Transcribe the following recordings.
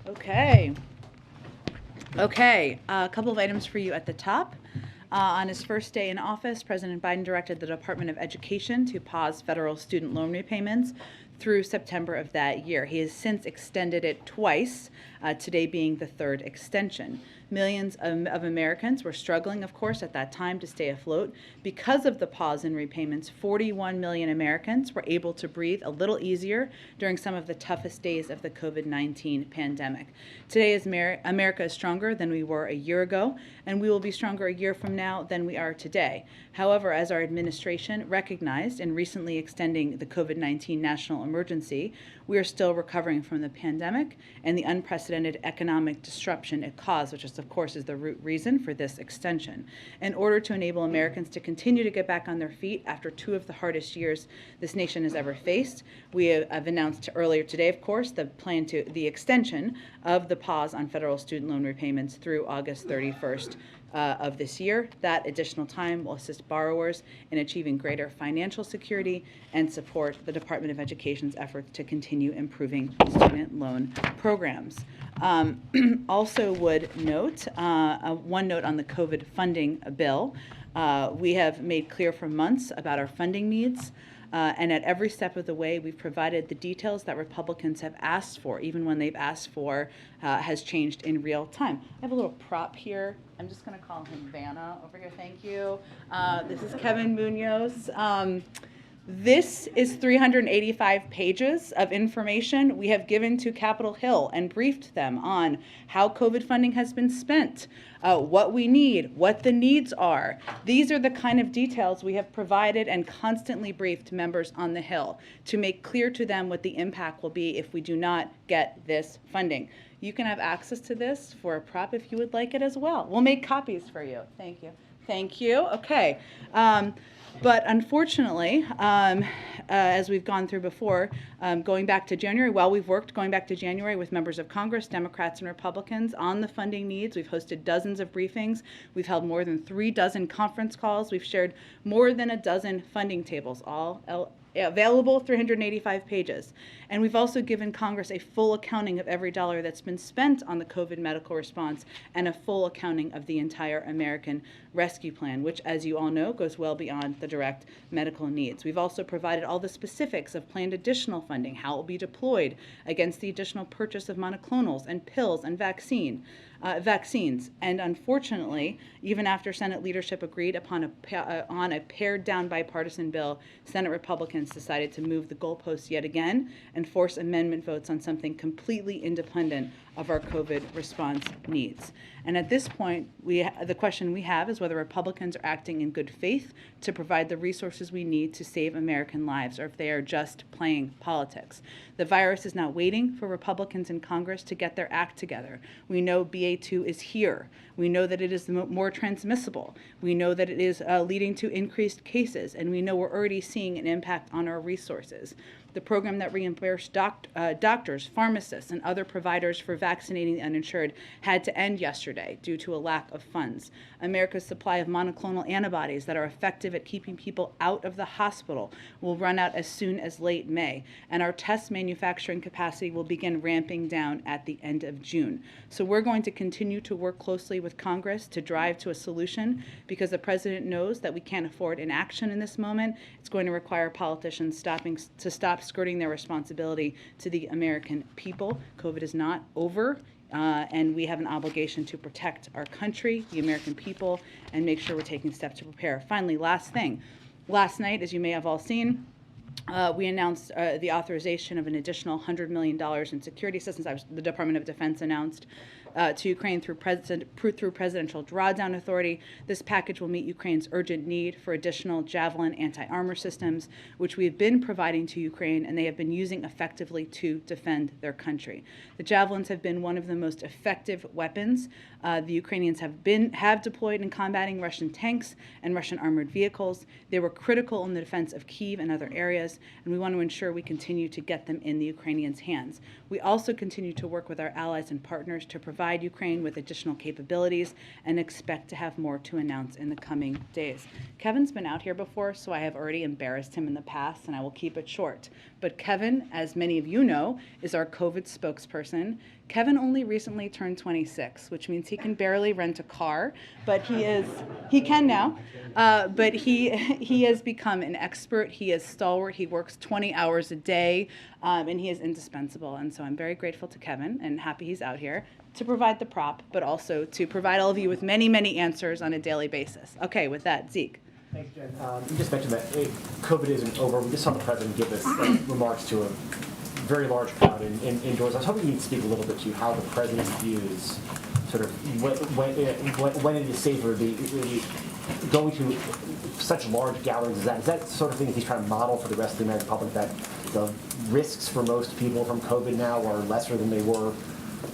Okay, a couple of items for you at the top. On his first day in office, President Biden directed the Department of Education to pause federal student loan repayments through September of that year. He has since extended it twice, today being the third extension. Millions of Americans were struggling, of course, at that time to stay afloat. Because of the pause in repayments, 41 million Americans were able to breathe a little easier during some of the toughest days of the COVID-19 pandemic. Today, America is stronger than we were a year ago, and we will be stronger a year from now than we are today. However, as our administration recognized in recently extending the COVID-19 national emergency, we are still recovering from the pandemic and the unprecedented economic disruption it caused, which is, of course, is the root reason for this extension. In order to enable Americans to continue to get back on their feet after two of the hardest years this nation has ever faced, we have announced earlier today, of course, the extension of the pause on federal student loan repayments through August 31st. Of this year. That additional time will assist borrowers in achieving greater financial security and support the Department of Education's efforts to continue improving student loan programs. Also would note, one note on the COVID funding bill. We have made clear for months about our funding needs. And at every step of the way, we've provided the details that Republicans have asked for, even when they've asked for, has changed in real time. I have a little prop here. I'm just going to call him Vanna over here. Thank you. This is Kevin Munoz. This is 385 pages of information we have given to Capitol Hill and briefed them on how COVID funding has been spent, what we need, what the needs are. These are the kind of details we have provided and constantly briefed members on the Hill to make clear to them what the impact will be if we do not get this funding. You can have access to this for a prop if you would like it as well. We'll make copies for you. Thank you. Thank you. Okay. But unfortunately, as we've gone through before, going back to January, we've worked going back to January with members of Congress, Democrats and Republicans on the funding needs. We've hosted dozens of briefings. We've held more than 36 conference calls. We've shared more than a dozen funding tables, all available, 385 pages. And we've also given Congress a full accounting of every dollar that's been spent on the COVID medical response and a full accounting of the entire American Rescue Plan, which, as you all know, goes well beyond the direct medical needs. We've also provided all the specifics of planned additional funding, how it will be deployed against the additional purchase of monoclonals and pills and vaccines. And unfortunately, even after Senate leadership agreed upon on a pared down bipartisan bill, Senate Republicans decided to move the goalposts yet again and force amendment votes on something completely independent of our COVID response needs. And at this point, the question we have is whether Republicans are acting in good faith to provide the resources we need to save American lives, or if they are just playing politics. The virus is not waiting for Republicans in Congress to get their act together. We know BA2 is here. We know that it is more transmissible. We know that it is leading to increased cases, and we know we're already seeing an impact on our resources. The program that reimbursed doctors, pharmacists, and other providers for vaccinating the uninsured had to end yesterday due to a lack of funds. America's supply of monoclonal antibodies that are effective at keeping people out of the hospital will run out as soon as late May, and our test manufacturing capacity will begin ramping down at the end of June. So we're going to continue to work closely with Congress to drive to a solution, because the president knows that we can't afford inaction in this moment. It's going to require politicians to stop skirting their responsibility to the American people. COVID is not over, and we have an obligation to protect our country, the American people, and make sure we're taking steps to prepare. Finally, last thing. Last night, as you may have all seen, we announced the authorization of an additional $100 million in security assistance. The Department of Defense announced to Ukraine through Presidential Drawdown Authority. This package will meet Ukraine's urgent need for additional Javelin anti-armor systems, which we've been providing to Ukraine, and they have been using effectively to defend their country. The Javelins have been one of the most effective weapons the Ukrainians have deployed in combating Russian tanks and Russian armored vehicles. They were critical in the defense of Kyiv and other areas, and we want to ensure we continue to get them in the Ukrainians' hands. We also continue to work with our allies and partners to provide provide Ukraine with additional capabilities and expect to have more to announce in the coming days. Kevin's been out here before, so I have already embarrassed him in the past, and I will keep it short. But Kevin, as many of you know, is our COVID spokesperson. Kevin only recently turned 26, which means he can barely rent a car, but he can now, but he has become an expert. He is stalwart. He works 20 hours a day, and he is indispensable. And so I'm very grateful to Kevin and happy he's out here to provide the prop, but also to provide all of you with many, many answers on a daily basis. Okay, with that, Zeke. Thanks, Jen. You just mentioned that COVID isn't over. We just saw the president give us remarks to a very large crowd indoors. I was hoping you'd speak a little bit to how the president views sort of when it is safer going to such large gatherings. Is that sort of thing that he's trying to model for the rest of the American public, that the risks for most people from COVID now are lesser than they were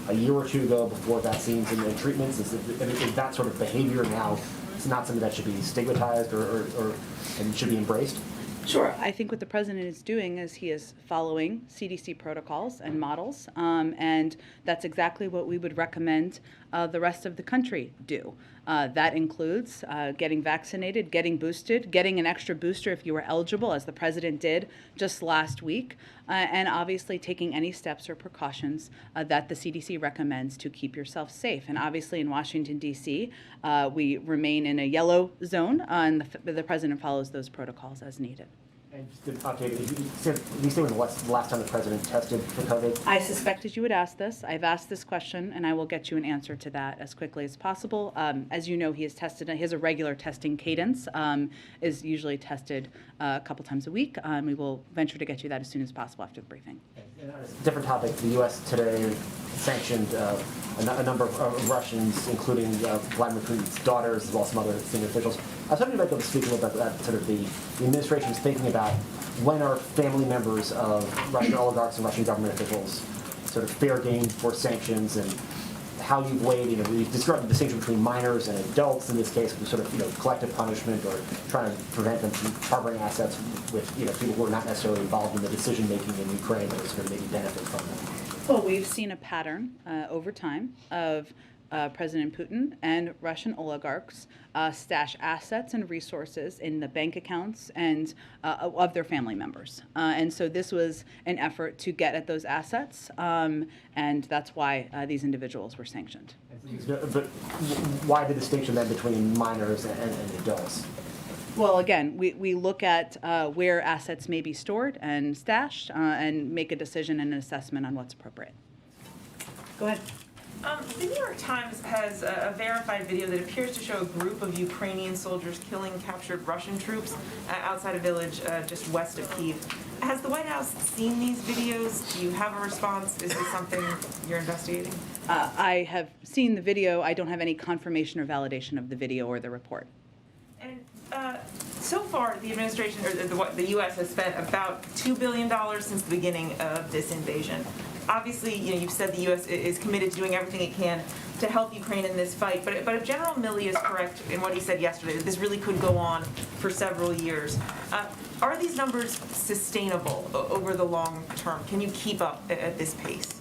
a year or two ago before vaccines and treatments? Is that sort of behavior now, it's not something that should be stigmatized and should be embraced? Sure. I think what the president is doing is he is following CDC protocols and models, and that's exactly what we would recommend the rest of the country do. That includes getting vaccinated, getting boosted, getting an extra booster if you were eligible, as the president did just last week, and obviously taking any steps or precautions that the CDC recommends to keep yourself safe. And obviously in Washington, D.C., we remain in a yellow zone, and the president follows those protocols as needed. And just to update, did you say when the last time the president tested for COVID? I suspected you would ask this. I've asked this question, and I will get you an answer to that as quickly as possible. As you know, he has a regular testing cadence, is usually tested a couple times a week. We will venture to get you that as soon as possible after the briefing. And on a different topic, the U.S. today sanctioned a number of Russians, including Vladimir Putin's daughters, as well as some other senior officials. I was hoping you might be able to speak a little bit about sort of the administration's thinking about when are family members of Russian oligarchs and Russian government officials sort of fair game for sanctions, and how you've weighed, you've described the distinction between minors and adults in this case, with sort of, collective punishment or trying to prevent them from harboring assets with, people who are not necessarily involved in the decision making in Ukraine that sort of maybe benefit from them. Well, we've seen a pattern over time of President Putin and Russian oligarchs stash assets and resources in the bank accounts and of their family members. And so this was an effort to get at those assets, and that's why these individuals were sanctioned. But why the distinction then between minors and adults? Well, again, we look at where assets may be stored and stashed and make a decision and an assessment on what's appropriate. Go ahead. The New York Times has a verified video that appears to show a group of Ukrainian soldiers killing captured Russian troops outside a village just west of Kyiv. Has the White House seen these videos? Do you have a response? Is this something you're investigating? I have seen the video. I don't have any confirmation or validation of the video or the report. And so far, the administration, or the U.S. has spent about $2 billion since the beginning of this invasion. Obviously, you've said the U.S. is committed to doing everything it can to help Ukraine in this fight. But if General Milley is correct in what he said yesterday, that this really could go on for several years, are these numbers sustainable over the long term? Can you keep up at this pace?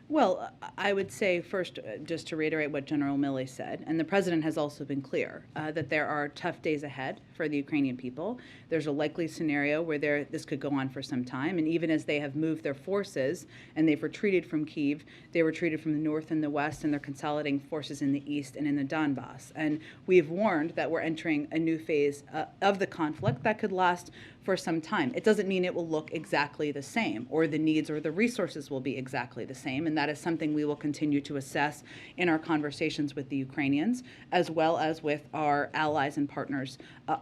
Well, I would say first, just to reiterate what General Milley said, and the president has also been clear, that there are tough days ahead for the Ukrainian people. There's a likely scenario where this could go on for some time, and even as they have moved their forces and they've retreated from Kyiv, they retreated from the north and the west, and they're consolidating forces in the east and in the Donbass. And we've warned that we're entering a new phase of the conflict that could last for some time. It doesn't mean it will look exactly the same, or the needs or the resources will be exactly the same, and that is something we will continue to assess in our conversations with the Ukrainians, as well as with our allies and partners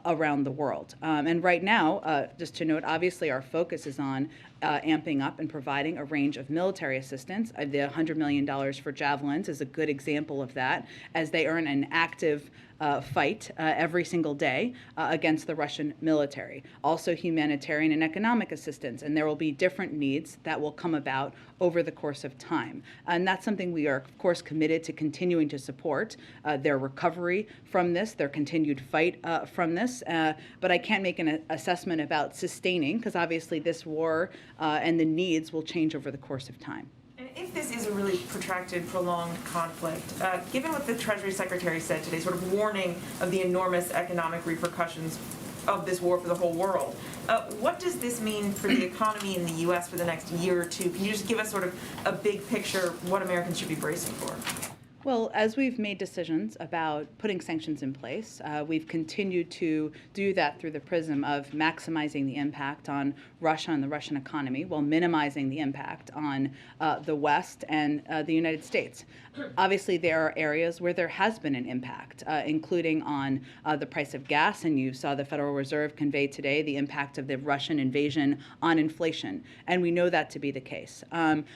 around the world. And right now, just to note, obviously our focus is on amping up and providing a range of military assistance. The $100 million for Javelins is a good example of that, as they earn an active fight every single day against the Russian military. Also humanitarian and economic assistance, and there will be different needs that will come about over the course of time. And that's something we are, of course, committed to continuing to support, their recovery from this, their continued fight from this. But I can't make an assessment about sustaining, because obviously this war and the needs will change over the course of time. And if this is a really protracted, prolonged conflict, given what the Treasury Secretary said today, sort of warning of the enormous economic repercussions of this war for the whole world, what does this mean for the economy in the U.S. for the next year or two? Can you just give us sort of a big picture what Americans should be bracing for? Well, as we've made decisions about putting sanctions in place, we've continued to do that through the prism of maximizing the impact on Russia and the Russian economy while minimizing the impact on the West and the United States. Obviously, there are areas where there has been an impact, including on the price of gas, and you saw the Federal Reserve convey today the impact of the Russian invasion on inflation, and we know that to be the case.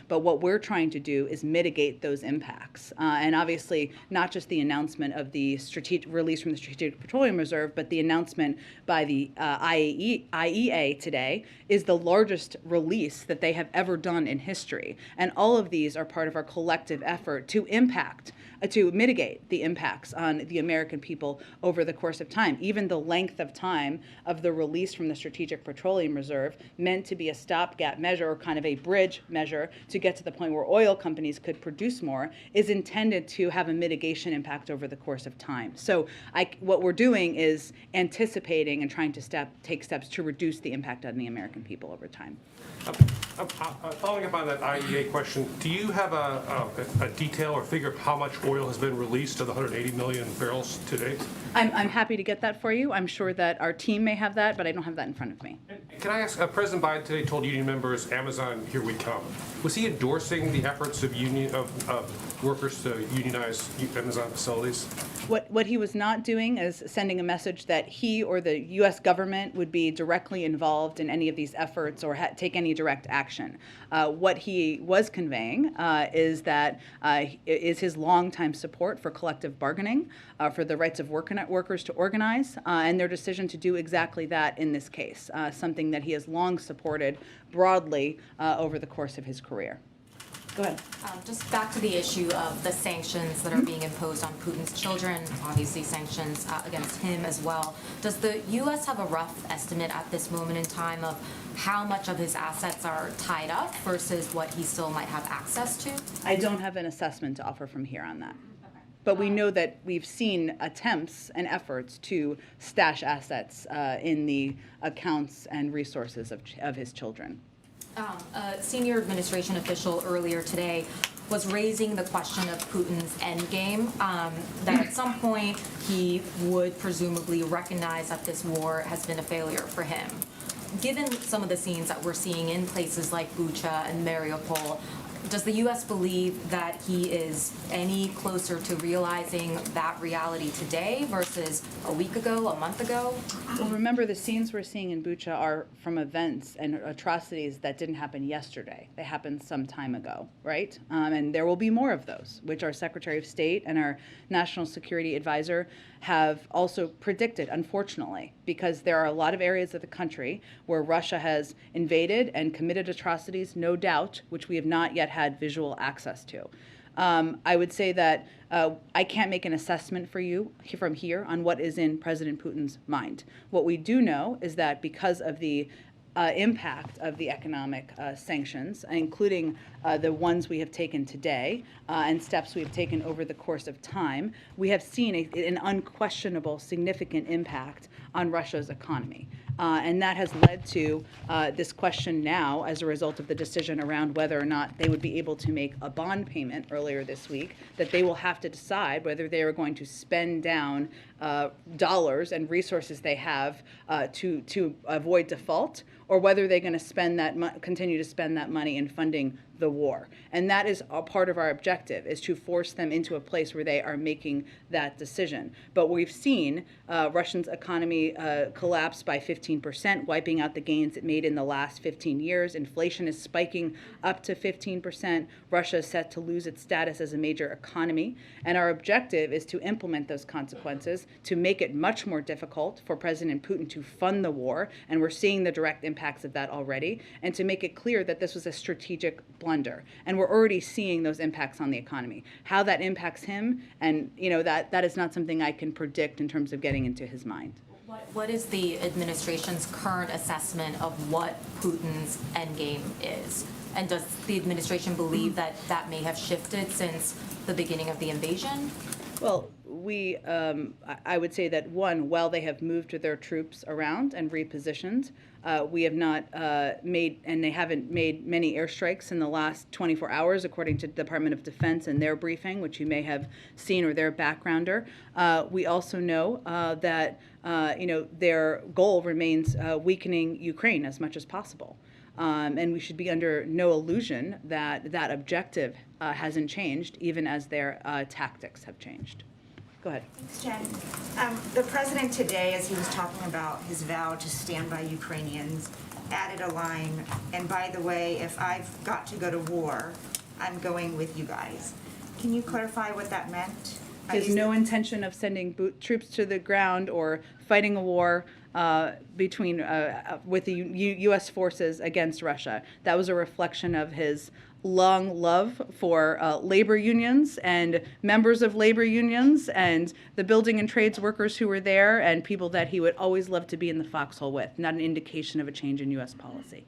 But what we're trying to do is mitigate those impacts. And obviously, not just the announcement of the release from the Strategic Petroleum Reserve, but the announcement by the IEA today is the largest release that they have ever done in history. And all of these are part of our collective effort to mitigate the impacts on the American people over the course of time. Even the length of time of the release from the Strategic Petroleum Reserve, meant to be a stopgap measure or kind of a bridge measure to get to the point where oil companies could produce more, is intended to have a mitigation impact over the course of time. So what we're doing is anticipating and trying to take steps to reduce the impact on the American people over time. Following up on that IEA question, do you have a detail or figure of how much oil has been released of the 180 million barrels to date? I'm happy to get that for you. I'm sure that our team may have that, but I don't have that in front of me. Can I ask, President Biden today told union members, Amazon, here we come. Was he endorsing the efforts of workers to unionize Amazon facilities? What he was not doing is sending a message that he or the U.S. government would be directly involved in any of these efforts or take any direct action. What he was conveying is his longtime support for collective bargaining, for the rights of workers to organize, and their decision to do exactly that in this case, something that he has long supported broadly over the course of his career. Go ahead. Just back to the issue of the sanctions that are being imposed on Putin's children, obviously sanctions against him as well. Does the U.S. have a rough estimate at this moment in time of how much of his assets are tied up versus what he still might have access to? I don't have an assessment to offer from here on that. But we know that we've seen attempts and efforts to stash assets in the accounts and resources of his children. A senior administration official earlier today was raising the question of Putin's endgame, that at some point he would presumably recognize that this war has been a failure for him. Given some of the scenes that we're seeing in places like Bucha and Mariupol, does the U.S. believe that he is any closer to realizing that reality today versus a week ago, a month ago? Well, remember, the scenes we're seeing in Bucha are from events and atrocities that didn't happen yesterday. They happened some time ago, right? And there will be more of those, which our Secretary of State and our National Security Advisor have also predicted, unfortunately, because there are a lot of areas of the country where Russia has invaded and committed atrocities, no doubt, which we have not yet had visual access to. I would say that I can't make an assessment for you from here on what is in President Putin's mind. What we do know is that because of the impact of the economic sanctions, including the ones we have taken today and steps we have taken over the course of time, we have seen an unquestionable significant impact on Russia's economy. And that has led to this question now as a result of the decision around whether or not they would be able to make a bond payment earlier this week, that they will have to decide whether they are going to spend down dollars and resources they have to avoid default, or whether they're going to continue to spend that money in funding the war. And that is a part of our objective, is to force them into a place where they are making that decision. But we've seen Russia's economy collapse by 15%, wiping out the gains it made in the last 15 years. Inflation is spiking up to 15%. Russia is set to lose its status as a major economy. And our objective is to implement those consequences, to make it much more difficult for President Putin to fund the war, and we're seeing the direct impacts of that already, and to make it clear that this was a strategic blunder. And we're already seeing those impacts on the economy. How that impacts him, and that is not something I can predict in terms of getting into his mind. What is the administration's current assessment of what Putin's endgame is? And does the administration believe that that may have shifted since the beginning of the invasion? Well, I would say that one, while they have moved their troops around and repositioned, we have not made, and they haven't made many airstrikes in the last 24 hours, according to the Department of Defense in their briefing, which you may have seen, or their backgrounder. We also know that their goal remains weakening Ukraine as much as possible. And we should be under no illusion that that objective hasn't changed, even as their tactics have changed. Go ahead. Thanks, Jen. The president today, as he was talking about his vow to stand by Ukrainians, added a line, and by the way, if I've got to go to war, I'm going with you guys. Can you clarify what that meant? He has no intention of sending troops to the ground or fighting a war with the U.S. forces against Russia. That was a reflection of his long love for labor unions and members of labor unions and the building and trades workers who were there and people that he would always love to be in the foxhole with, not an indication of a change in U.S. policy.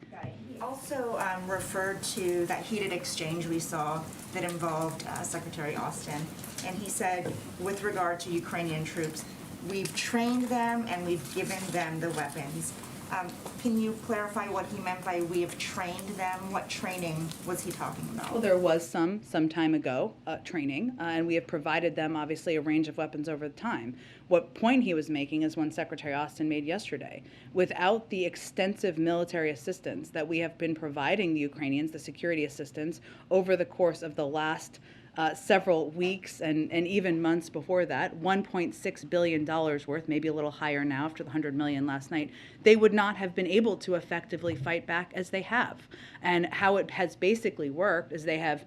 He also referred to that heated exchange we saw that involved Secretary Austin, and he said, with regard to Ukrainian troops, we've trained them and we've given them the weapons. Can you clarify what he meant by we have trained them? What training was he talking about? Well, there was some time ago training, and we have provided them, obviously, a range of weapons over time. What point he was making is one Secretary Austin made yesterday. Without the extensive military assistance that we have been providing the Ukrainians, the security assistance, over the course of the last several weeks and even months before that, $1.6 billion worth, maybe a little higher now after the $100 million last night, they would not have been able to effectively fight back as they have. And how it has basically worked is they have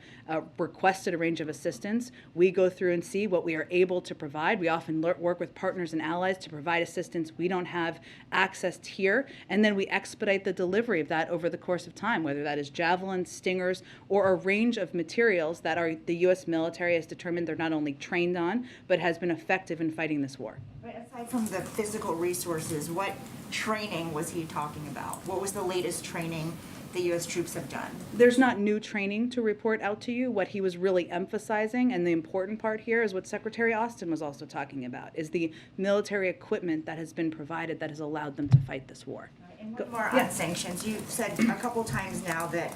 requested a range of assistance. We go through and see what we are able to provide. We often work with partners and allies to provide assistance we don't have access to here, and then we expedite the delivery of that over the course of time, whether that is javelins, stingers, or a range of materials that the U.S. military has determined they're not only trained on, but has been effective in fighting this war. But aside from the physical resources, what training was he talking about? What was the latest training the U.S. troops have done? There's not new training to report out to you. What he was really emphasizing, and the important part here, is what Secretary Austin was also talking about, is the military equipment that has been provided that has allowed them to fight this war. And one more on sanctions. You've said a couple times now that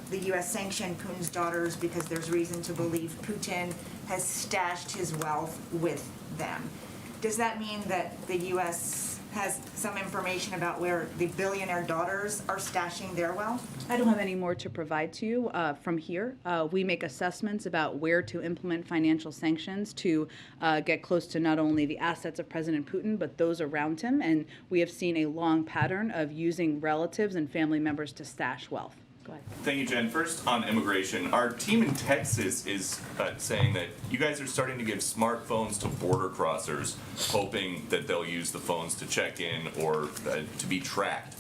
the U.S. sanctioned Putin's daughters because there's reason to believe Putin has stashed his wealth with them. Does that mean that the U.S. has some information about where the billionaire daughters are stashing their wealth? I don't have any more to provide to you from here. We make assessments about where to implement financial sanctions to get close to not only the assets of President Putin, but those around him. And we have seen a long pattern of using relatives and family members to stash wealth. Go ahead. Thank you, Jen. First, on immigration, our team in Texas is saying that you guys are starting to give smartphones to border crossers, hoping that they'll use the phones to check in or to be tracked.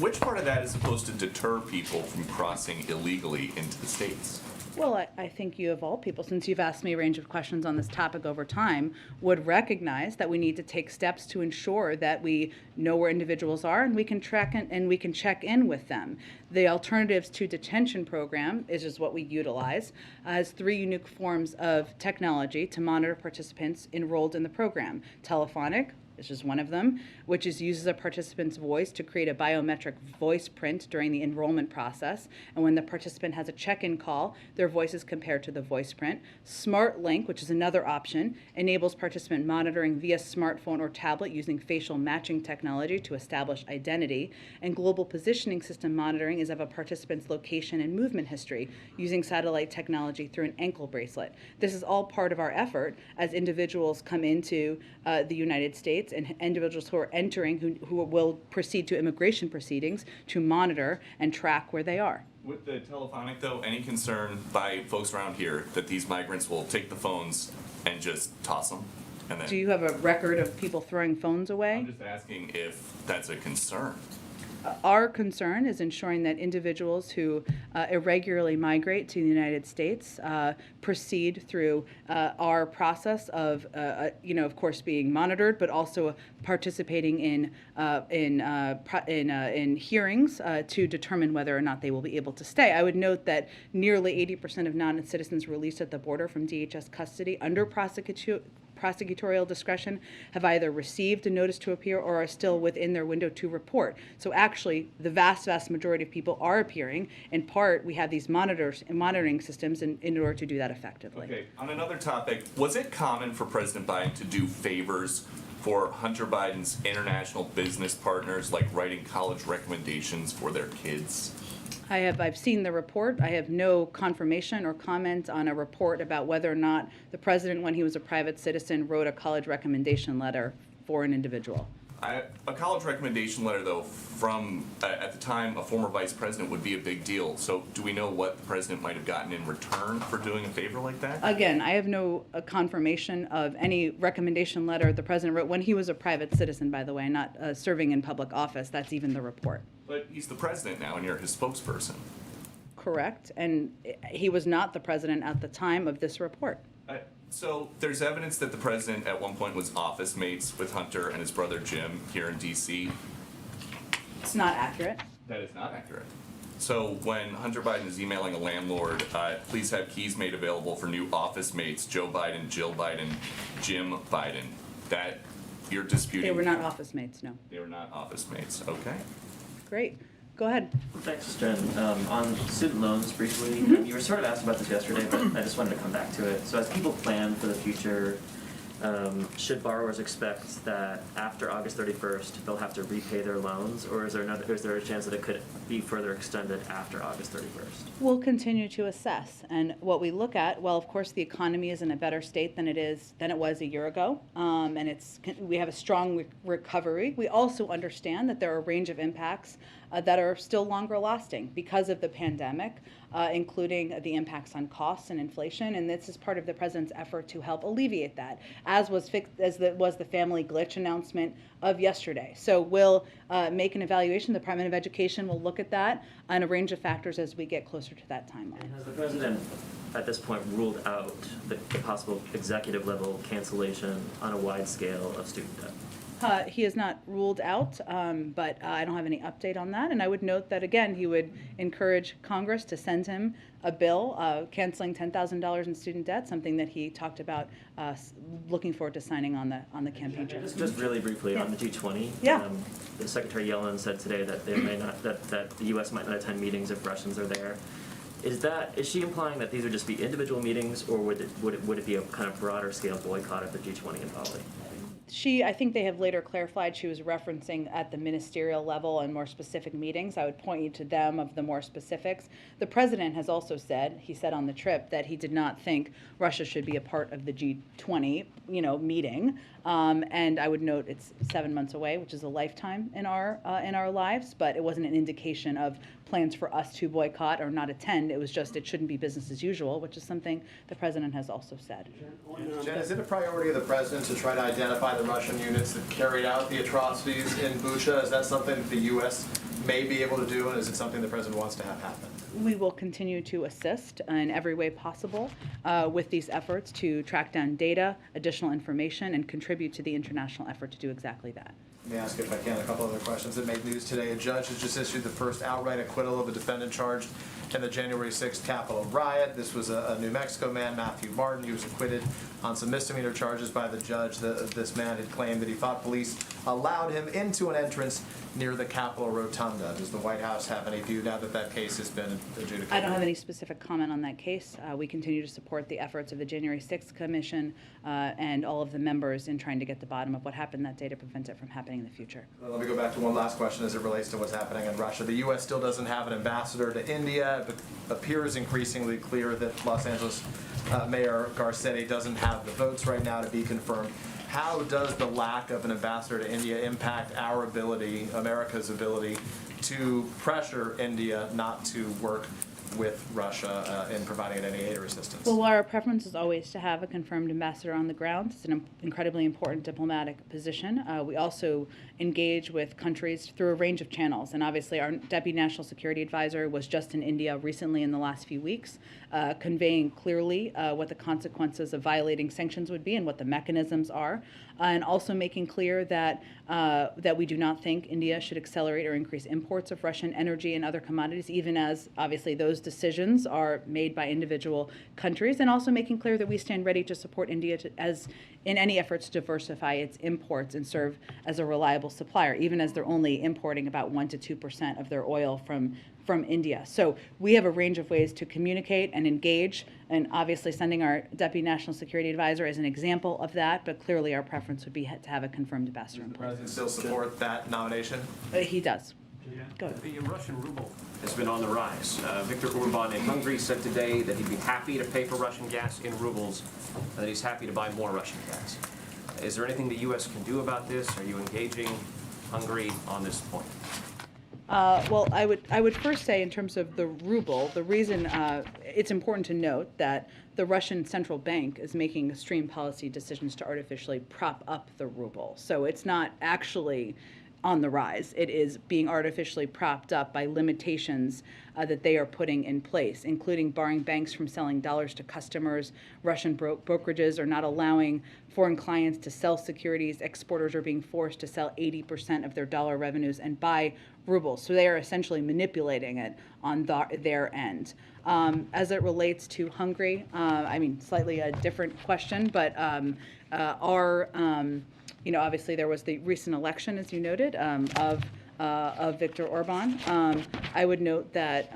Which part of that is supposed to deter people from crossing illegally into the States? Well, I think you of all people, since you've asked me a range of questions on this topic over time, would recognize that we need to take steps to ensure that we know where individuals are and we can track and we can check in with them. The Alternatives to Detention program is just what we utilize, has 3 unique forms of technology to monitor participants enrolled in the program. Telephonic, this is one of them, which uses a participant's voice to create a biometric voice print during the enrollment process. And when the participant has a check-in call, their voice is compared to the voice print. Smart Link, which is another option, enables participant monitoring via smartphone or tablet using facial matching technology to establish identity. And Global Positioning System monitoring is of a participant's location and movement history using satellite technology through an ankle bracelet. This is all part of our effort as individuals come into the United States and individuals who are entering, who will proceed to immigration proceedings, to monitor and track where they are. With the telephonic, though, any concern by folks around here that these migrants will take the phones and just toss them? And then, Do you have a record of people throwing phones away? I'm just asking if that's a concern. Our concern is ensuring that individuals who irregularly migrate to the United States proceed through our process of, of course, being monitored, but also participating in hearings to determine whether or not they will be able to stay. I would note that nearly 80% of non-citizens released at the border from DHS custody under prosecutorial discretion have either received a notice to appear or are still within their window to report. So actually, the vast majority of people are appearing. In part, we have these monitoring systems in order to do that effectively. Okay, on another topic, was it common for President Biden to do favors for Hunter Biden's international business partners, like writing college recommendations for their kids? I've seen the report. I have no confirmation or comment on a report about whether or not the president, when he was a private citizen, wrote a college recommendation letter for an individual. A college recommendation letter, though, from, at the time, a former vice president would be a big deal. So do we know what the president might have gotten in return for doing a favor like that? Again, I have no confirmation of any recommendation letter the president wrote when he was a private citizen, by the way, not serving in public office. That's even the report. But he's the president now, and you're his spokesperson. Correct. And he was not the president at the time of this report. So there's evidence that the president at one point was office mates with Hunter and his brother Jim here in D.C. It's not accurate. That is not accurate. So when Hunter Biden is emailing a landlord, please have keys made available for new office mates, Joe Biden, Jill Biden, Jim Biden, that you're disputing. They were not office mates, no. They were not office mates, okay. Great. Go ahead. Thanks, Jen. On student loans, briefly, you were sort of asked about this yesterday, but I just wanted to come back to it. So as people plan for the future, should borrowers expect that after August 31st, they'll have to repay their loans, or is there a chance that it could be further extended after August 31st? We'll continue to assess. And what we look at, well, of course, the economy is in a better state than it was a year ago. And we have a strong recovery. We also understand that there are a range of impacts that are still longer lasting because of the pandemic, including the impacts on costs and inflation. And this is part of the president's effort to help alleviate that, as was the family glitch announcement of yesterday. So we'll make an evaluation. The Department of Education will look at that and a range of factors as we get closer to that timeline. Has the president at this point ruled out the possible executive level cancellation on a wide scale of student debt? He has not ruled out, but I don't have any update on that. And I would note that, again, he would encourage Congress to send him a bill canceling $10,000 in student debt, something that he talked about looking forward to signing on the campaign trail. Just really briefly on the G20. Yeah. The Secretary Yellen said today that that the U.S. might not attend meetings if Russians are there. Is she implying that these would just be individual meetings, or would it be a kind of broader scale boycott of the G20 in Bali? I think they have later clarified she was referencing at the ministerial level and more specific meetings. I would point you to them of the more specifics. The president has also said, he said on the trip, that he did not think Russia should be a part of the G20, meeting. And I would note it's 7 months away, which is a lifetime in our lives, but it wasn't an indication of plans for us to boycott or not attend. It was just it shouldn't be business as usual, which is something the president has also said. Jen, is it a priority of the president to try to identify the Russian units that carried out the atrocities in Bucha? Is that something that the U.S. may be able to do, and is it something the president wants to have happen? We will continue to assist in every way possible with these efforts to track down data, additional information, and contribute to the international effort to do exactly that. Let me ask, if I can, a couple other questions that made news today. A judge has just issued the first outright acquittal of a defendant charged in the January 6th Capitol riot. This was a New Mexico man, Matthew Martin. He was acquitted on some misdemeanor charges by the judge. This man had claimed that he thought police allowed him into an entrance near the Capitol Rotunda. Does the White House have any view now that that case has been adjudicated? I don't have any specific comment on that case. We continue to support the efforts of the January 6th Commission and all of the members in trying to get to the bottom of what happened that day to prevent it from happening in the future. Well, let me go back to one last question as it relates to what's happening in Russia. The U.S. still doesn't have an ambassador to India. It appears increasingly clear that Los Angeles Mayor Garcetti doesn't have the votes right now to be confirmed. How does the lack of an ambassador to India impact our ability, America's ability, to pressure India not to work with Russia in providing any aid or assistance? Well, our preference is always to have a confirmed ambassador on the ground. It's an incredibly important diplomatic position. We also engage with countries through a range of channels, and obviously our Deputy National Security Advisor was just in India recently in the last few weeks, conveying clearly what the consequences of violating sanctions would be and what the mechanisms are, and also making clear that that we do not think India should accelerate or increase imports of Russian energy and other commodities, even as obviously those decisions are made by individual countries, and also making clear that we stand ready to support India as in any efforts to diversify its imports and serve as a reliable supplier, even as they're only importing about 1% to 2% of their oil from India. So we have a range of ways to communicate and engage, and obviously sending our Deputy National Security Advisor is an example of that, but clearly our preference would be to have a confirmed ambassador in Does the place. president still support that nomination? He does. Go ahead. The Russian ruble has been on the rise. Viktor Orban in Hungary said today that he'd be happy to pay for Russian gas in rubles, and that he's happy to buy more Russian gas. Is there anything the U.S. can do about this? Are you engaging Hungary on this point? Well, I would first say in terms of the ruble, the reason it's important to note that the Russian central bank is making extreme policy decisions to artificially prop up the ruble. So it's not actually on the rise. It is being artificially propped up by limitations that they are putting in place, including barring banks from selling dollars to customers. Russian brokerages are not allowing foreign clients to sell securities. Exporters are being forced to sell 80% of their dollar revenues and buy rubles. So they are essentially manipulating it on their end. As it relates to Hungary, I mean, slightly a different question, but obviously there was the recent election, as you noted, of Viktor Orban. I would note that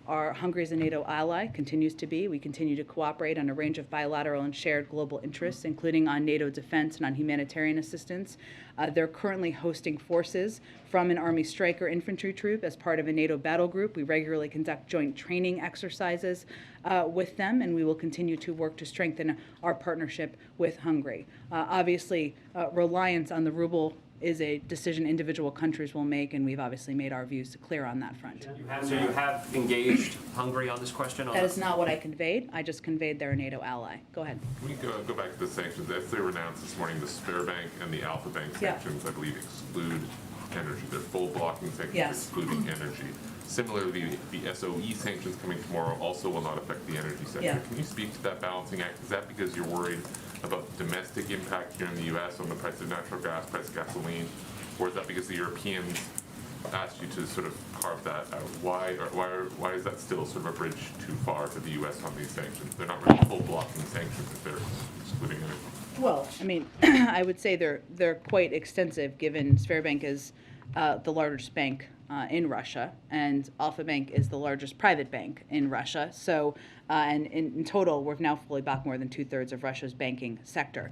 our Hungary is a NATO ally, continues to be. We continue to cooperate on a range of bilateral and shared global interests, including on NATO defense and on humanitarian assistance. They're currently hosting forces from an Army Stryker infantry troop as part of a NATO battle group. We regularly conduct joint training exercises with them, and we will continue to work to strengthen our partnership with Hungary. Obviously, reliance on the ruble is a decision individual countries will make, and we've obviously made our views clear on that front. So you have engaged Hungary on this question? That is not what I conveyed. I just conveyed they're a NATO ally. Go ahead. Can we go back to the sanctions? As they were announced this morning, the Sberbank and the Alpha Bank sanctions, I believe, exclude energy. They're full blocking sanctions excluding energy. Similarly, the SOE sanctions coming tomorrow also will not affect the energy sector. Yeah. Can you speak to that balancing act? Is that because you're worried about the domestic impact here in the U.S. on the price of natural gas, price of gasoline, or is that because the Europeans asked you to sort of carve that out? Why is that still sort of a bridge too far for the U.S. on these sanctions? They're not really full blocking sanctions if they're excluding energy. Well, I mean, I would say they're quite extensive, given Sberbank is the largest bank in Russia, and Alpha Bank is the largest private bank in Russia. So, and in total, we've now fully blocked more than 2/3 of Russia's banking sector.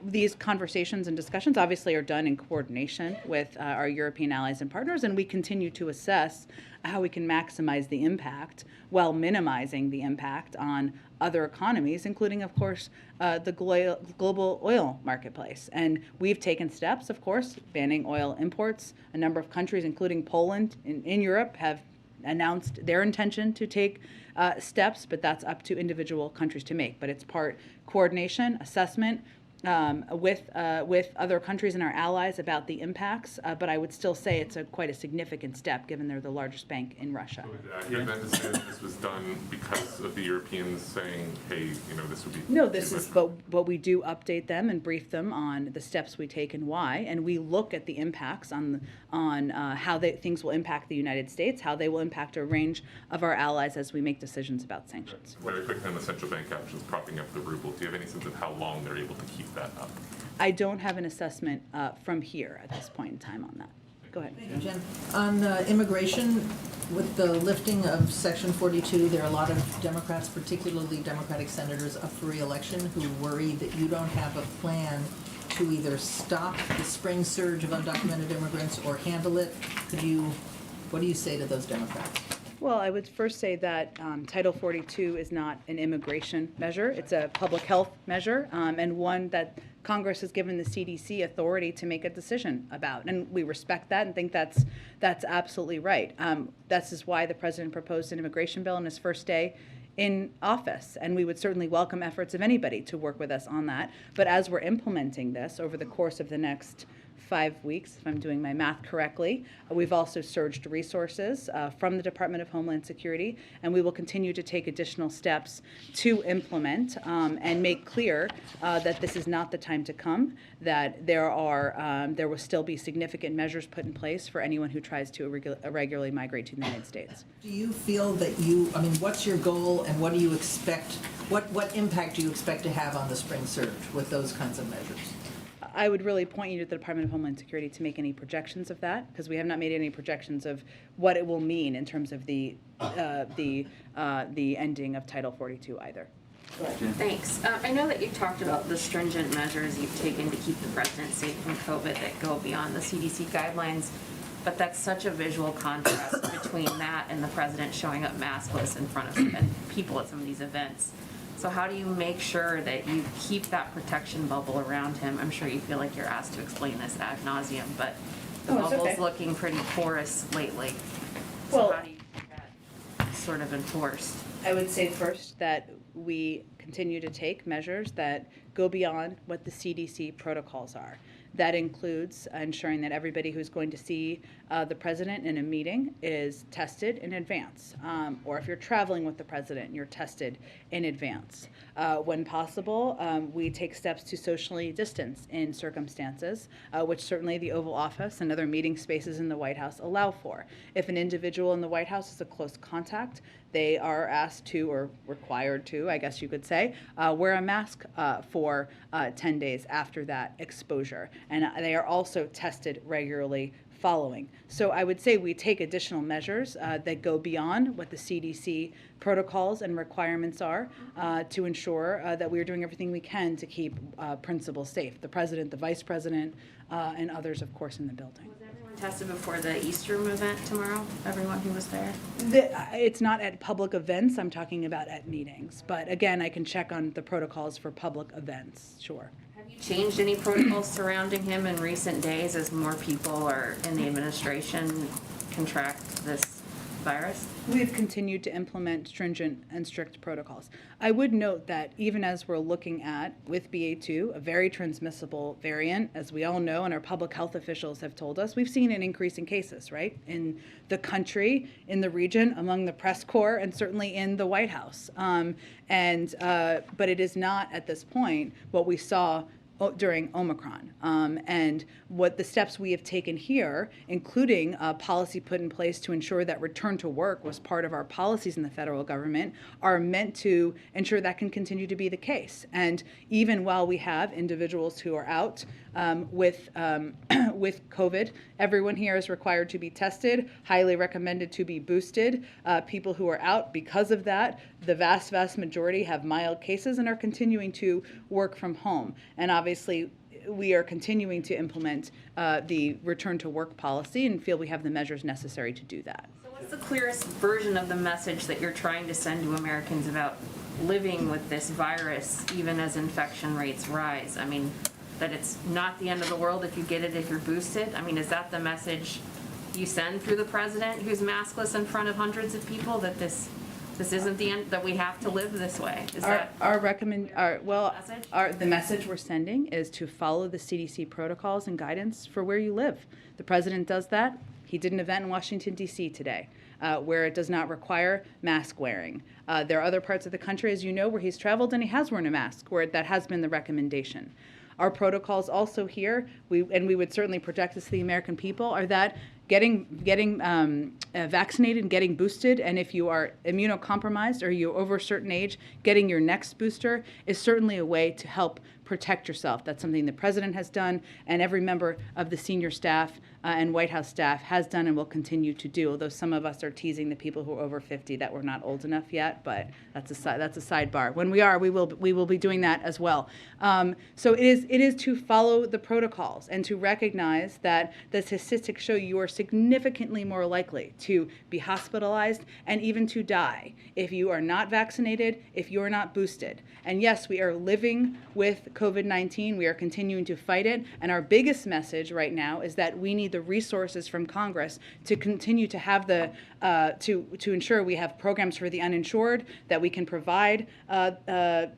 These conversations and discussions obviously are done in coordination with our European allies and partners, and we continue to assess how we can maximize the impact while minimizing the impact on other economies, including, of course, the global oil marketplace. And we've taken steps, of course, banning oil imports. A number of countries, including Poland in Europe, have announced their intention to take steps, but that's up to individual countries to make. But it's part coordination, assessment, with other countries and our allies about the impacts, but I would still say it's quite a significant step given they're the largest bank in Russia. So is it accurate then to say that this was done because of the Europeans saying, hey, this would be No, too this much? is, but we do update them and brief them on the steps we take and why, and we look at the impacts on how things will impact the United States, how they will impact a range of our allies as we make decisions about sanctions. Very quickly on the central bank actions propping up the ruble, do you have any sense of how long they're able to keep that up? I don't have an assessment from here at this point in time on that. Go ahead. Jen, on immigration, with the lifting of Section 42, there are a lot of Democrats, particularly Democratic senators up for re-election, who worry that you don't have a plan to either stop the spring surge of undocumented immigrants or handle it. What do you say to those Democrats? Well, I would first say that Title 42 is not an immigration measure. It's a public health measure, and one that Congress has given the CDC authority to make a decision about. And we respect that and think that's absolutely right. This is why the president proposed an immigration bill on his first day in office, and we would certainly welcome efforts of anybody to work with us on that. But as we're implementing this over the course of the next 5 weeks, if I'm doing my math correctly, we've also surged resources from the Department of Homeland Security, and we will continue to take additional steps to implement and make clear that this is not the time to come, that there will still be significant measures put in place for anyone who tries to irregularly migrate to the United States. Do you feel that what's your goal and what do you expect, what impact do you expect to have on the spring surge with those kinds of measures? I would really point you to the Department of Homeland Security to make any projections of that, because we have not made any projections of what it will mean in terms of the ending of Title 42 either. Thanks. I know that you talked about the stringent measures you've taken to keep the president safe from COVID that go beyond the CDC guidelines, but that's such a visual contrast between that and the president showing up maskless in front of people at some of these events. So how do you make sure that you keep that protection bubble around him? I'm sure you feel like you're asked to explain this ad nauseum, but the bubble's looking pretty porous lately. So how do you keep that sort of enforced? I would say first that we continue to take measures that go beyond what the CDC protocols are. That includes ensuring that everybody who's going to see the president in a meeting is tested in advance. Or if you're traveling with the president, you're tested in advance. When possible, we take steps to socially distance in circumstances, which certainly the Oval Office and other meeting spaces in the White House allow for. If an individual in the White House is a close contact, they are asked to, or required to, I guess you could say, wear a mask for 10 days after that exposure. And they are also tested regularly following. So I would say we take additional measures that go beyond what the CDC protocols and requirements are to ensure that we are doing everything we can to keep principals safe. The president, the vice president, and others, of course, in the building. Was everyone tested before the Easter room event tomorrow? Everyone who was there? It's not at public events. I'm talking about at meetings. But again, I can check on the protocols for public events, sure. Have you changed any protocols surrounding him in recent days as more people are in the administration contract this virus? We've continued to implement stringent and strict protocols. I would note that even as we're looking at, with BA2, a very transmissible variant, as we all know and our public health officials have told us, we've seen an increase in cases, right? In the country, in the region, among the press corps, and certainly in the White House. But it is not, at this point, what we saw during Omicron. And what the steps we have taken here, including a policy put in place to ensure that return to work was part of our policies in the federal government, are meant to ensure that can continue to be the case. And even while we have individuals who are out with COVID, everyone here is required to be tested, highly recommended to be boosted. People who are out because of that, the vast majority have mild cases and are continuing to work from home. And obviously, we are continuing to implement the return to work policy and feel we have the measures necessary to do that. So what's the clearest version of the message that you're trying to send to Americans about living with this virus even as infection rates rise? I mean, that it's not the end of the world if you get it, if you're boosted? I mean, is that the message you send through the president who's maskless in front of hundreds of people, that this isn't the end, that we have to live this way? Is the message we're sending is to follow the CDC protocols and guidance for where you live. The president does that. He did an event in Washington, D.C. today where it does not require mask wearing. There are other parts of the country, as you know, where he's traveled and he has worn a mask, where that has been the recommendation. Our protocols also here, we would certainly project this to the American people, are that getting vaccinated and getting boosted, and if you are immunocompromised or you're over a certain age, getting your next booster is certainly a way to help protect yourself. That's something the president has done, and every member of the senior staff and White House staff has done and will continue to do, although some of us are teasing the people who are over 50 that we're not old enough yet, but that's a sidebar. When we are, we will be doing that as well. So it is to follow the protocols and to recognize that the statistics show you are significantly more likely to be hospitalized and even to die if you are not vaccinated, if you are not boosted. And yes, we are living with COVID-19. We are continuing to fight it. And our biggest message right now is that we need the resources from Congress to continue to have to ensure we have programs for the uninsured, that we can provide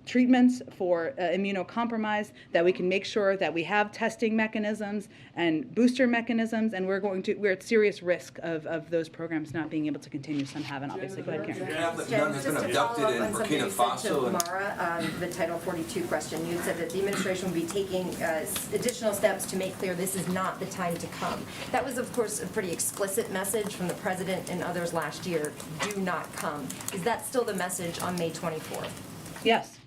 treatments for immunocompromised, that we can make sure that we have testing mechanisms and booster mechanisms, and we're at serious risk of those programs not being able to continue. Some haven't, obviously. Go ahead, Karen. None has been abducted in Burkina Faso. Mara, the Title 42 question, you said that the administration will be taking additional steps to make clear this is not the time to come. That was, of course, a pretty explicit message from the president and others last year, do not come. Is that still the message on May 24th? Yes.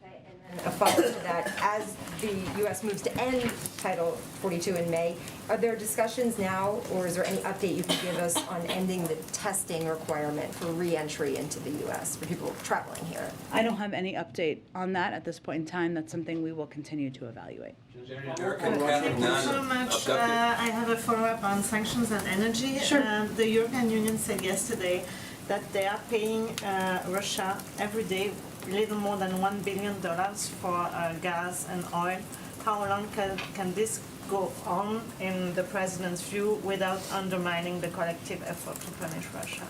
Okay, and then a follow-up to that, as the U.S. moves to end Title 42 in May, are there discussions now, or is there any update you can give us on ending the testing requirement for re-entry into the U.S. for people traveling here? I don't have any update on that at this point in time. That's something we will continue to evaluate. Thank you so much. I have a follow-up on sanctions and energy. Sure. The European Union said yesterday that they are paying Russia every day a little more than $1 billion for gas and oil. How long can this go on, in the president's view, without undermining the collective effort to punish Russia?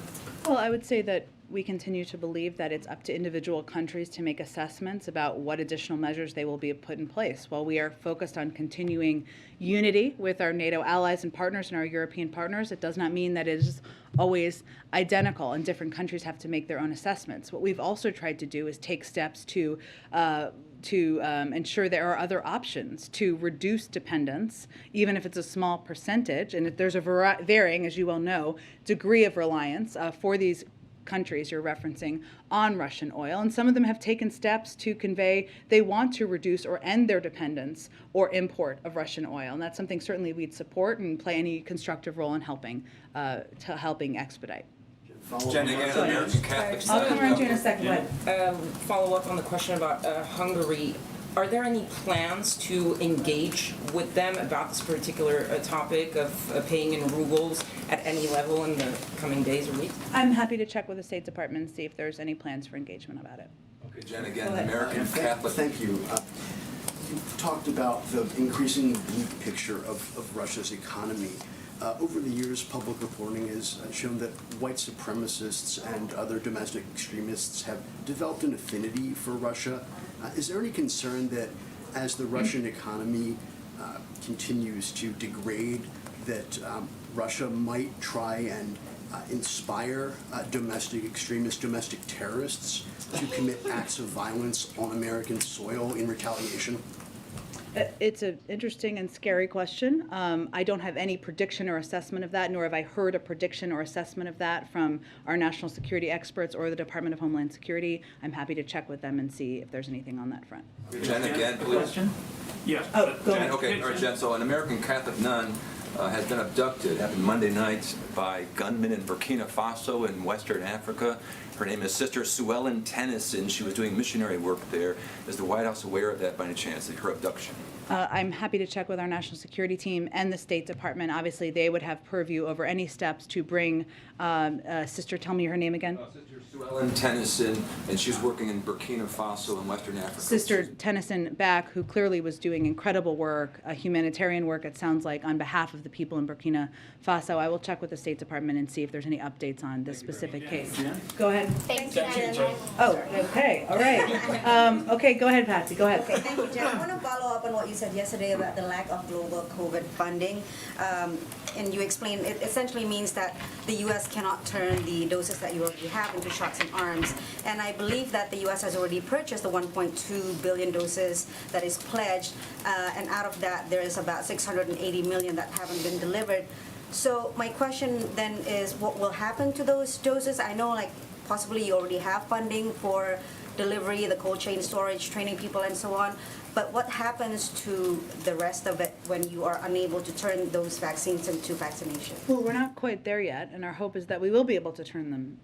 Well, I would say that we continue to believe that it's up to individual countries to make assessments about what additional measures they will be put in place. While we are focused on continuing unity with our NATO allies and partners and our European partners, it does not mean that it is always identical, and different countries have to make their own assessments. What we've also tried to do is take steps to ensure there are other options to reduce dependence, even if it's a small percentage, and if there's a varying, as you well know, degree of reliance for these countries you're referencing on Russian oil. And some of them have taken steps to convey they want to reduce or end their dependence or import of Russian oil. And that's something certainly we'd support and play any constructive role in helping expedite. Jen, again, American Catholic. I'll come around to you in a second. Follow up on the question about Hungary. Are there any plans to engage with them about this particular topic of paying in rubles at any level in the coming days or weeks? I'm happy to check with the State Department and see if there's any plans for engagement about it. Okay, Jen, again, American Catholic. Thank you. You've talked about the increasing bleak picture of Russia's economy. Over the years, public reporting has shown that white supremacists and other domestic extremists have developed an affinity for Russia. Is there any concern that as the Russian economy continues to degrade, that Russia might try and inspire domestic extremists, domestic terrorists to commit acts of violence on American soil in retaliation? It's an interesting and scary question. I don't have any prediction or assessment of that, nor have I heard a prediction or assessment of that from our national security experts or the Department of Homeland Security. I'm happy to check with them and see if there's anything on that front. Jen, again, please. Yes. Oh, go Jen, ahead. okay, all right, Jen. So an American Catholic nun has been abducted, happened Monday night, by gunmen in Burkina Faso in Western Africa. Her name is Sister Suellen Tennyson. She was doing missionary work there. Is the White House aware of that by any chance, her abduction? I'm happy to check with our national security team and the State Department. Obviously, they would have purview over any steps to bring Sister, tell me her name again. Sister Suellen Tennyson, and she's working in Burkina Faso in Western Africa. Sister Tennyson back, who clearly was doing incredible work, humanitarian work, it sounds like, on behalf of the people in Burkina Faso. I will check with the State Department and see if there's any updates on this specific case. Go ahead. Thank you, Jen. Oh, okay, all right. Okay, go ahead, Patsy, go ahead. Okay, thank you, Jen. I want to follow up on what you said yesterday about the lack of global COVID funding. And you explained it essentially means that the U.S. cannot turn the doses that you already have into shots in arms. And I believe that the U.S. has already purchased the 1.2 billion doses that is pledged. And out of that, there is about 680 million that haven't been delivered. So my question then is, what will happen to those doses? I know, like, possibly you already have funding for delivery, the cold chain storage, training people, and so on. But what happens to the rest of it when you are unable to turn those vaccines into vaccination? Well, we're not quite there yet, and our hope is that we will be able to turn them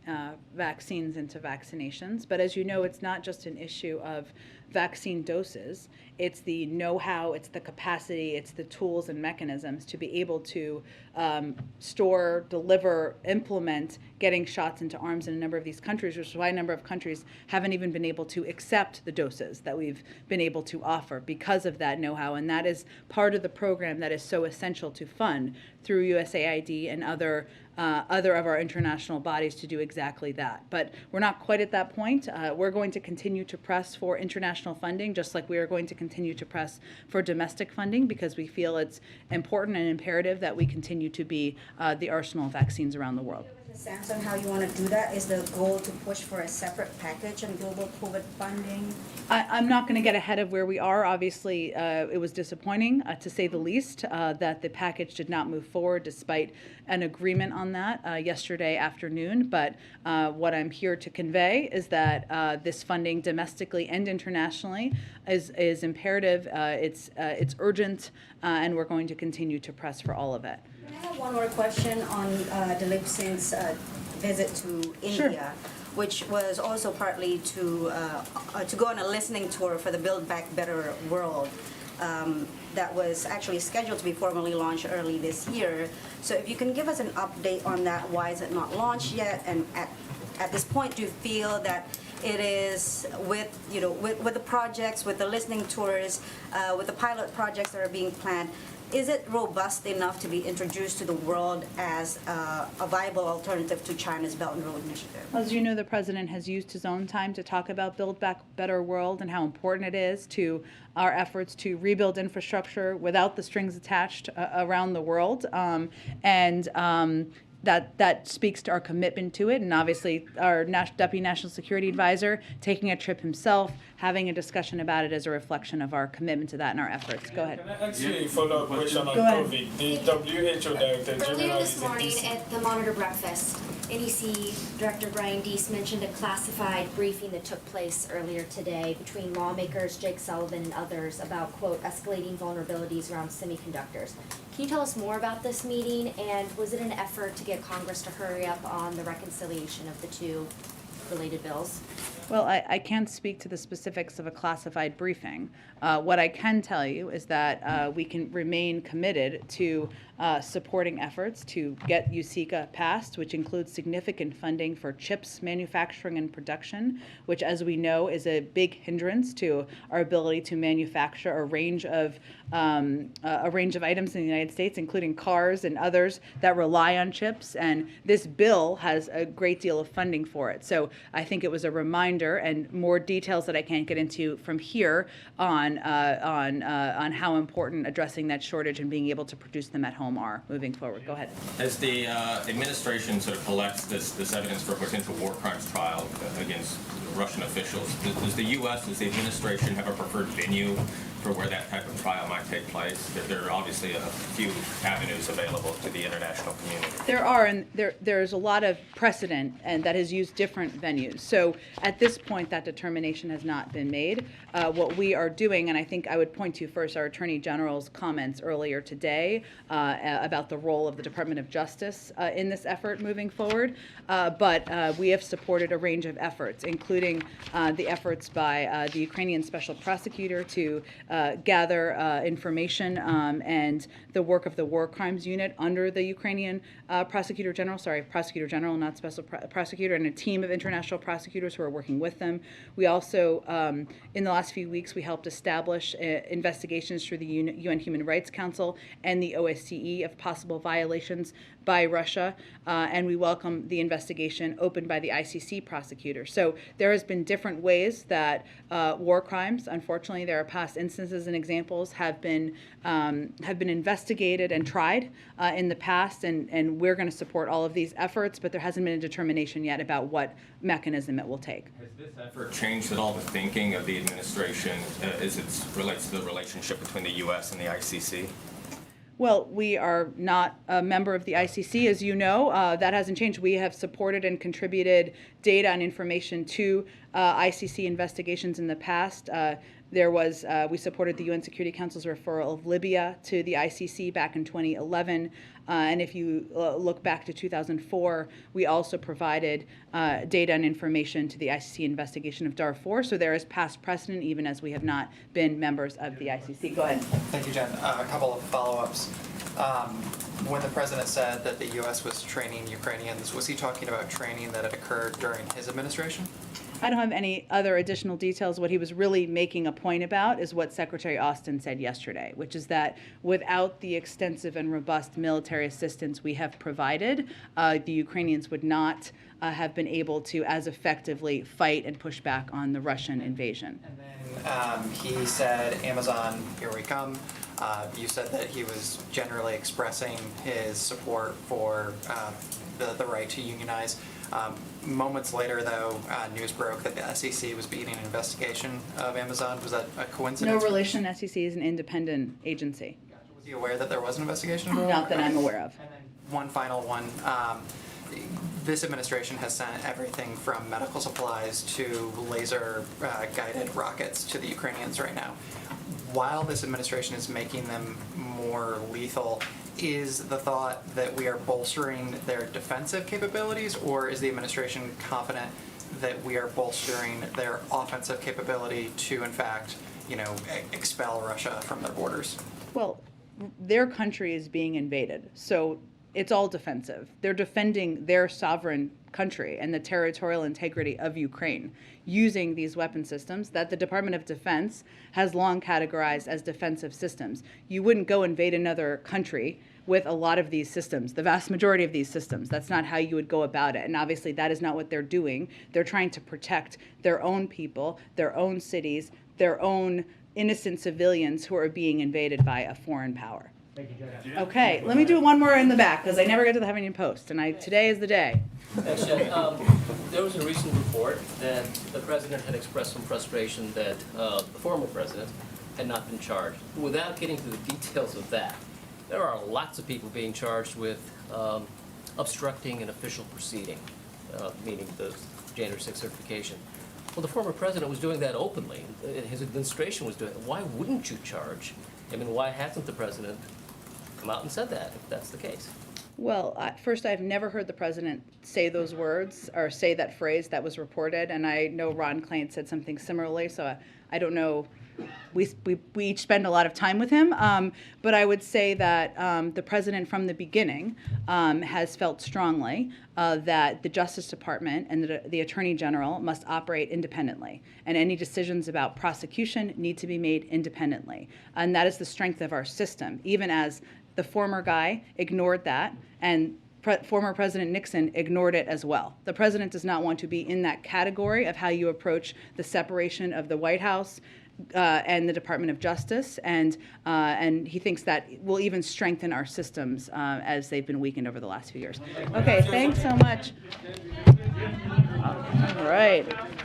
vaccines into vaccinations. But as you know, it's not just an issue of vaccine doses. It's the know-how, it's the capacity, it's the tools and mechanisms to be able to store, deliver, implement getting shots into arms in a number of these countries, which is why a number of countries haven't even been able to accept the doses that we've been able to offer because of that know-how. And that is part of the program that is so essential to fund through USAID and other of our international bodies to do exactly that. But we're not quite at that point. We're going to continue to press for international funding, just like we are going to continue to press for domestic funding, because we feel it's important and imperative that we continue to be the arsenal of vaccines around the world. A sense on how you want to do that? Is the goal to push for a separate package on global COVID funding? I'm not going to get ahead of where we are. Obviously, it was disappointing, to say the least, that the package did not move forward despite an agreement on that yesterday afternoon. But what I'm here to convey is that this funding domestically and internationally is imperative. It's urgent, and we're going to continue to press for all of it. I have one more question on Dilip Singh's visit to India, which was also partly to go on a listening tour for the Build Back Better World that was actually scheduled to be formally launched early this year. So if you can give us an update on that, why is it not launched yet? And at this point, do you feel that it is with the projects, with the listening tours, with the pilot projects that are being planned, is it robust enough to be introduced to the world as a viable alternative to China's Belt and Road Initiative? As you know, the president has used his own time to talk about Build Back Better World and how important it is to our efforts to rebuild infrastructure without the strings attached around the world. That speaks to our commitment to it, and obviously our Deputy National Security Advisor taking a trip himself, having a discussion about it as a reflection of our commitment to that and our efforts. Go ahead. Can I ask you a follow-up question on Go ahead. COVID? The WHO Director General Earlier is this in morning DC. at the Monitor Breakfast, NEC Director Brian Deese mentioned a classified briefing that took place earlier today between lawmakers, Jake Sullivan and others about, quote, escalating vulnerabilities around semiconductors. Can you tell us more about this meeting, and was it an effort to get Congress to hurry up on the reconciliation of the two related bills? Well, I can't speak to the specifics of a classified briefing. What I can tell you is that we can remain committed to supporting efforts to get USICA passed, which includes significant funding for chips manufacturing and production, which, as we know, is a big hindrance to our ability to manufacture a range of items in the United States, including cars and others that rely on chips. And this bill has a great deal of funding for it. So I think it was a reminder, and more details that I can't get into from here on how important addressing that shortage and being able to produce them at home are moving forward. Go ahead. As the administration sort of collects this evidence for a potential war crimes trial against Russian officials, does the U.S., does the administration have a preferred venue for where that type of trial might take place? There are obviously a few avenues available to the international community. There are, and there's a lot of precedent and that has used different venues. So at this point, that determination has not been made. What we are doing, and I think I would point to first our Attorney General's comments earlier today about the role of the Department of Justice in this effort moving forward. But we have supported a range of efforts, including the efforts by the Ukrainian Special Prosecutor to gather information and the work of the War Crimes Unit under the Ukrainian Prosecutor General, not Special Prosecutor, and a team of international prosecutors who are working with them. We also, in the last few weeks, we helped establish investigations through the UN Human Rights Council and the OSCE of possible violations by Russia, and we welcome the investigation opened by the ICC prosecutor. So there has been different ways that war crimes, unfortunately, there are past instances and examples, have been investigated and tried in the past, and we're going to support all of these efforts, but there hasn't been a determination yet about what mechanism it will take. Has this effort changed at all the thinking of the administration as it relates to the relationship between the U.S. and the ICC? Well, we are not a member of the ICC, as you know. That hasn't changed. We have supported and contributed data and information to ICC investigations in the past. There was, we supported the UN Security Council's referral of Libya to the ICC back in 2011. And if you look back to 2004, we also provided data and information to the ICC investigation of Darfur. So there is past precedent, even as we have not been members of the ICC. Go ahead. Thank you, Jen. A couple of follow-ups. When the president said that the U.S. was training Ukrainians, was he talking about training that had occurred during his administration? I don't have any other additional details. What he was really making a point about is what Secretary Austin said yesterday, which is that without the extensive and robust military assistance we have provided, the Ukrainians would not have been able to as effectively fight and push back on the Russian invasion. And then he said, Amazon, here we come. You said that he was generally expressing his support for the right to unionize. Moments later, though, news broke that the SEC was beginning an investigation of Amazon. Was that a coincidence? No relation. SEC is an independent agency. Was he aware that there was an investigation? Not that I'm aware of. And then one final one. This administration has sent everything from medical supplies to laser-guided rockets to the Ukrainians right now. While this administration is making them more lethal, is the thought that we are bolstering their defensive capabilities, or is the administration confident that we are bolstering their offensive capability to, in fact, expel Russia from their borders? Well, their country is being invaded, so it's all defensive. They're defending their sovereign country and the territorial integrity of Ukraine using these weapon systems that the Department of Defense has long categorized as defensive systems. You wouldn't go invade another country with a lot of these systems, the vast majority of these systems. That's not how you would go about it. And obviously that is not what they're doing. They're trying to protect their own people, their own cities, their own innocent civilians who are being invaded by a foreign power. Okay, let me do one more in the back because I never get to the Huffington Post, and today is the day. Thanks, Jen. There was a recent report that the president had expressed some frustration that the former president had not been charged. Without getting to the details of that, there are lots of people being charged with obstructing an official proceeding, meaning the January 6th certification. Well, the former president was doing that openly. His administration was doing it. Why wouldn't you charge? I mean, why hasn't the president come out and said that, if that's the case? Well, first, I've never heard the president say those words or say that phrase that was reported, and I know Ron Klain said something similarly, so I don't know. We each spend a lot of time with him, but I would say that the president from the beginning has felt strongly that the Justice Department and the Attorney General must operate independently, and any decisions about prosecution need to be made independently. And that is the strength of our system, even as the former guy ignored that, and former President Nixon ignored it as well. The president does not want to be in that category of how you approach the separation of the White House and the Department of Justice, and he thinks that will even strengthen our systems as they've been weakened over the last few years. Okay, thanks so much.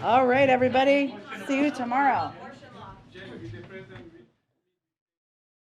All right, everybody. See you tomorrow.